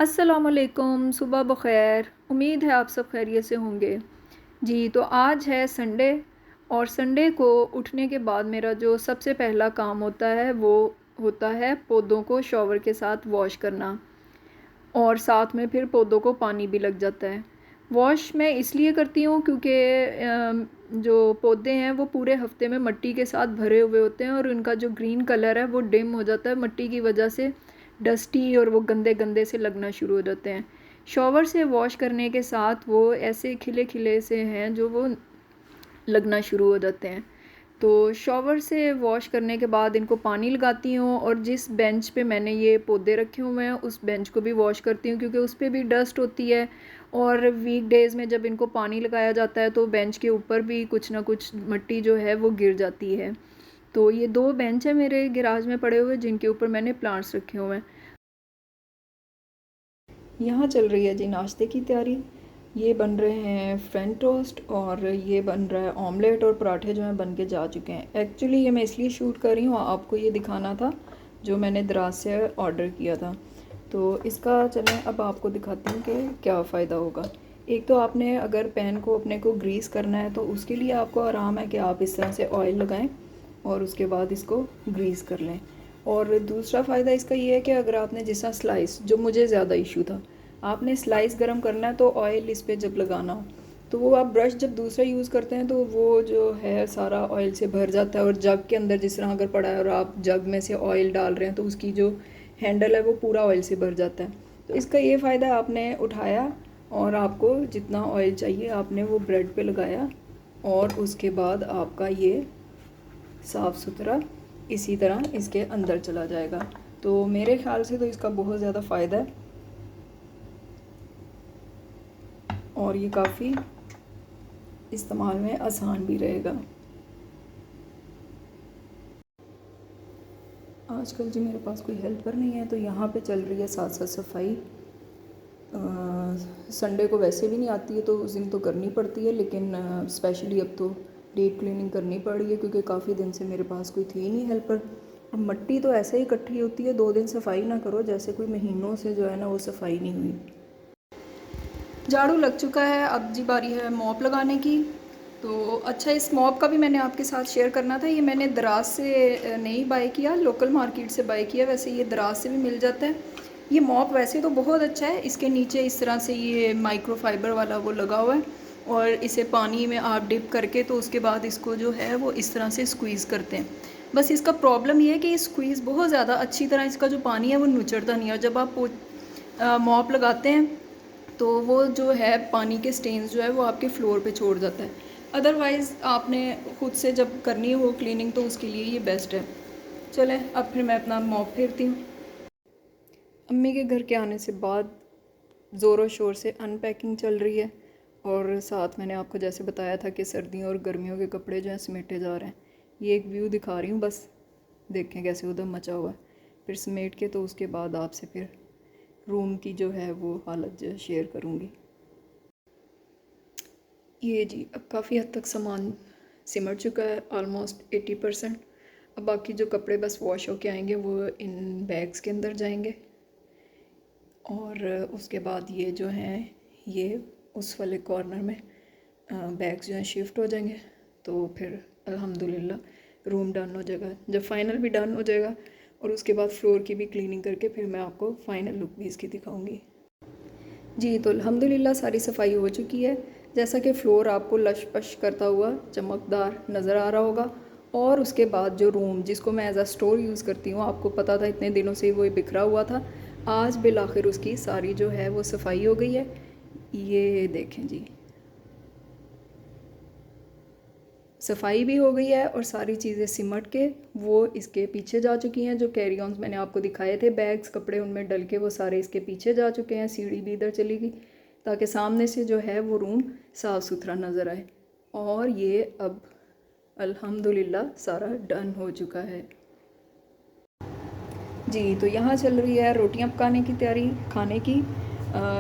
अस्सलामुअलैकुम, सुबह बख़ैर। उम्मीद है आप सब खैरियत से होंगे। जी, तो आज है संडे और संडे को उठने के बाद मेरा जो सबसे पहला काम होता है वो होता है पौधों को शॉवर के साथ वॉश करना और साथ में फिर पौधों को पानी भी लग जाता है। वॉश मैं इसलिए करती हूँ क्योंकि जो पौधे हैं वो पूरे हफ्ते में मिट्टी के साथ भरे हुए होते हैं और उनका जो ग्रीन कलर है वो डिम हो जाता है मिट्टी की वजह से, डस्टी और वो गंदे गंदे से लगना शुरू हो जाते हैं। शॉवर से वॉश करने के साथ वो ऐसे खिले खिले से हैं जो वो लगना शुरू हो जाते हैं। तो शॉवर से वॉश करने के बाद इनको पानी लगाती हूँ और जिस बेंच पे मैंने ये पौधे रखे हुए हैं उस बेंच को भी वॉश करती हूँ क्योंकि उस पर भी डस्ट होती है। और वीक डेज़ में जब इनको पानी लगाया जाता है तो बेंच के ऊपर भी कुछ ना कुछ मिट्टी जो है वो गिर जाती है। तो ये 2 बेंच हैं मेरे गैराज में पड़े हुए जिनके ऊपर मैंने प्लांट्स रखे हुए हैं। यहाँ चल रही है जी नाश्ते की तैयारी। ये बन रहे हैं फ्रेंच टोस्ट और ये बन रहा है ऑमलेट और पराठे जो हैं बन के जा चुके हैं। एक्चुअली ये मैं इसलिए शूट कर रही हूँ, आपको ये दिखाना था जो मैंने दराज से ऑर्डर किया था। तो इसका चलें अब आपको दिखाती हूँ कि क्या फ़ायदा होगा। एक तो आपने अगर पैन को अपने को ग्रीस करना है तो उसके लिए आपको आराम है कि आप इस तरह से ऑयल लगाएं और उसके बाद इसको ग्रीस कर लें। और दूसरा फ़ायदा इसका ये है कि अगर आपने जिस तरह स्लाइस, जो मुझे ज़्यादा इशू था, आपने स्लाइस गर्म करना है तो ऑयल इस पर जब लगाना हो तो वो आप ब्रश जब दूसरा यूज़ करते हैं तो वो जो है सारा ऑयल से भर जाता है और जग के अंदर जिस तरह अगर पड़ा है और आप जग में से ऑयल डाल रहे हैं तो उसकी जो हैंडल है वो पूरा ऑयल से भर जाता है। तो इसका ये फ़ायदा, आपने उठाया और आपको जितना ऑयल चाहिए आपने वो ब्रेड पे लगाया और उसके बाद आपका ये साफ़ सुथरा इसी तरह इसके अंदर चला जाएगा। तो मेरे ख्याल से तो इसका बहुत ज़्यादा फ़ायदा है और ये काफ़ी इस्तेमाल में आसान भी रहेगा। आजकल जी मेरे पास कोई हेल्पर नहीं है तो यहाँ पे चल रही है साथ साथ सफाई। संडे को वैसे भी नहीं आती है तो उस दिन तो करनी पड़ती है, लेकिन स्पेशली अब तो डीप क्लीनिंग करनी पड़ रही है क्योंकि काफ़ी दिन से मेरे पास कोई थी नहीं हेल्पर। अब मिट्टी तो ऐसे ही इकट्ठी होती है, 2 दिन सफाई ना करो जैसे कोई महीनों से जो है ना वो सफाई नहीं हुई। झाड़ू लग चुका है, अब जी बारी है मॉप लगाने की। तो अच्छा, इस मॉप का भी मैंने आपके साथ शेयर करना था। ये मैंने दराज से नहीं बाय किया, लोकल मार्केट से बाय किया। वैसे ये दराज से भी मिल जाता है। ये मॉप वैसे तो बहुत अच्छा है। इसके नीचे इस तरह से ये माइक्रोफाइबर वाला वो लगा हुआ है और इसे पानी में आप डिप करके तो उसके बाद इसको जो है वो इस तरह से स्क्वीज़ करते हैं। बस इसका प्रॉब्लम ये है कि स्क्वीज़ बहुत ज़्यादा अच्छी तरह इसका जो पानी है वो नुचड़ता नहीं है। और जब आप मॉप लगाते हैं तो वो जो है पानी के स्टेन्स जो है वो आपके फ्लोर पे छोड़ जाता है। अदरवाइज़ आपने ख़ुद से जब करनी हो क्लीनिंग तो उसके लिए ये बेस्ट है। चलें अब फिर मैं अपना मॉप फेरती हूँ। अम्मी के घर के आने से बाद ज़ोरों शोर से अनपैकिंग चल रही है और साथ मैंने आपको जैसे बताया था कि सर्दियों और गर्मियों के कपड़े जो हैं समेटे जा रहे हैं। ये एक व्यू दिखा रही हूँ, बस देखें कैसे उधर मचा हुआ है। फिर समेट के तो उसके बाद आपसे फिर रूम की जो है वो हालत जो है शेयर करूँगी। ये जी अब काफ़ी हद तक सामान सिमट चुका है, ऑलमोस्ट 80%। अब बाकी जो कपड़े बस वॉश होके आएंगे वो इन बैग्स के अंदर जाएंगे और उसके बाद ये जो हैं ये उस वाले कॉर्नर में बैग्स जो हैं शिफ्ट हो जाएंगे। तो फिर अल्हम्दुलिल्लाह रूम डन हो जाएगा। जब फाइनल भी डन हो जाएगा और उसके बाद फ्लोर की भी क्लीनिंग करके फिर मैं आपको फ़ाइनल लुक भी इसकी दिखाऊंगी। जी तो अल्हम्दुलिल्लाह सारी सफाई हो चुकी है। जैसा कि फ़्लोर आपको लश पश करता हुआ चमकदार नज़र आ रहा होगा। और उसके बाद जो रूम जिसको मैं एज आ स्टोर यूज़ करती हूँ, आपको पता था इतने दिनों से वो बिखरा हुआ था, आज बिल आखिर उसकी सारी जो है वो सफाई हो गई है। ये देखें जी, सफाई भी हो गई है और सारी चीज़ें सिमट के वो इसके पीछे जा चुकी हैं। जो कैरी ऑन्स मैंने आपको दिखाए थे बैग्स कपड़े उनमें डल के वो सारे इसके पीछे जा चुके हैं। सीढ़ी भी इधर चली गई ताकि सामने से जो है वो रूम साफ़ सुथरा नज़र आए। और ये अब अल्हम्दुलिल्लाह सारा डन हो चुका है। जी तो यहाँ चल रही है रोटियाँ पकाने की तैयारी खाने की।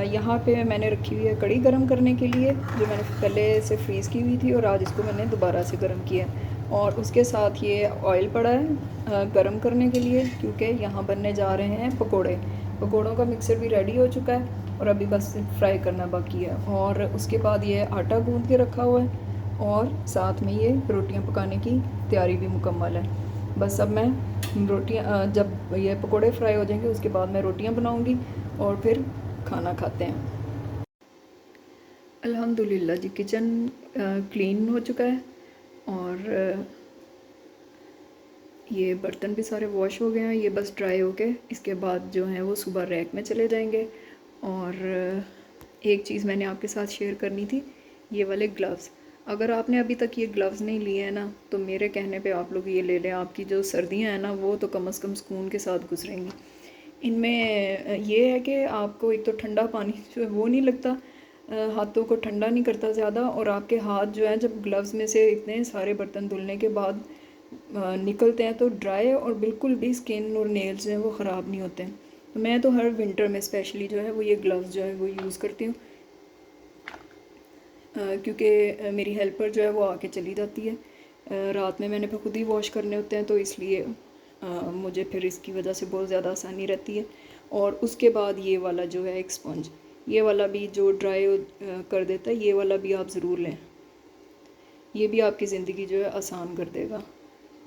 यहाँ पे मैंने रखी हुई है कढ़ी गरम करने के लिए, जो मैंने पहले से फ्रीज़ की हुई थी और आज इसको मैंने दोबारा से गरम किया। और उसके साथ ये ऑयल पड़ा है गरम करने के लिए, क्योंकि यहाँ बनने जा रहे हैं पकोड़े। पकौड़ों का मिक्सर भी रेडी हो चुका है और अभी बस फ्राई करना बाकी है। और उसके बाद ये आटा गूंद के रखा हुआ है और साथ में ये रोटियां पकाने की तैयारी भी मुकम्मल है। बस अब मैं रोटियां जब ये पकोड़े फ्राई हो जाएंगे उसके बाद मैं रोटियां बनाऊंगी और फिर खाना खाते हैं। अल्हम्दुलिल्लाह जी, किचन क्लीन हो चुका है और ये बर्तन भी सारे वॉश हो गए हैं। ये बस ड्राई हो के इसके बाद जो है वो सुबह रैक में चले जाएंगे। और एक चीज़ मैंने आपके साथ शेयर करनी थी, ये वाले ग्लव्स। अगर आपने अभी तक ये ग्लव्स नहीं लिए हैं ना, तो मेरे कहने पे आप लोग ये ले लें। आपकी जो सर्दियां हैं ना वो तो कम से कम सुकून के साथ गुजरेंगी। इनमें ये है कि आपको एक तो ठंडा पानी जो है वो नहीं लगता, हाथों को ठंडा नहीं करता ज़्यादा, और आपके हाथ जो है जब ग्लव्स में से इतने सारे बर्तन धुलने के बाद निकलते हैं तो ड्राई और बिल्कुल भी स्किन और नेल्स जो हैं वो ख़राब नहीं होते हैं। तो मैं तो हर विंटर में स्पेशली जो है वो ये ग्लव्स जो है वो यूज़ करती हूँ, क्योंकि मेरी हेल्पर जो है वो आके चली जाती है। रात में मैंने खुद ही वॉश करने होते हैं, तो इसलिए मुझे फिर इसकी वजह से बहुत ज़्यादा आसानी रहती है। और उसके बाद ये वाला जो है एक स्पंज, ये वाला भी जो ड्राई कर देता है, ये वाला भी आप ज़रूर लें। ये भी आपकी ज़िंदगी जो है आसान कर देगा।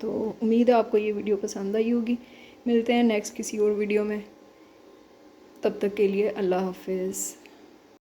तो उम्मीद है आपको ये वीडियो पसंद आई होगी। मिलते हैं नेक्स्ट किसी और वीडियो में, तब तक के लिए अल्लाह हाफिज़।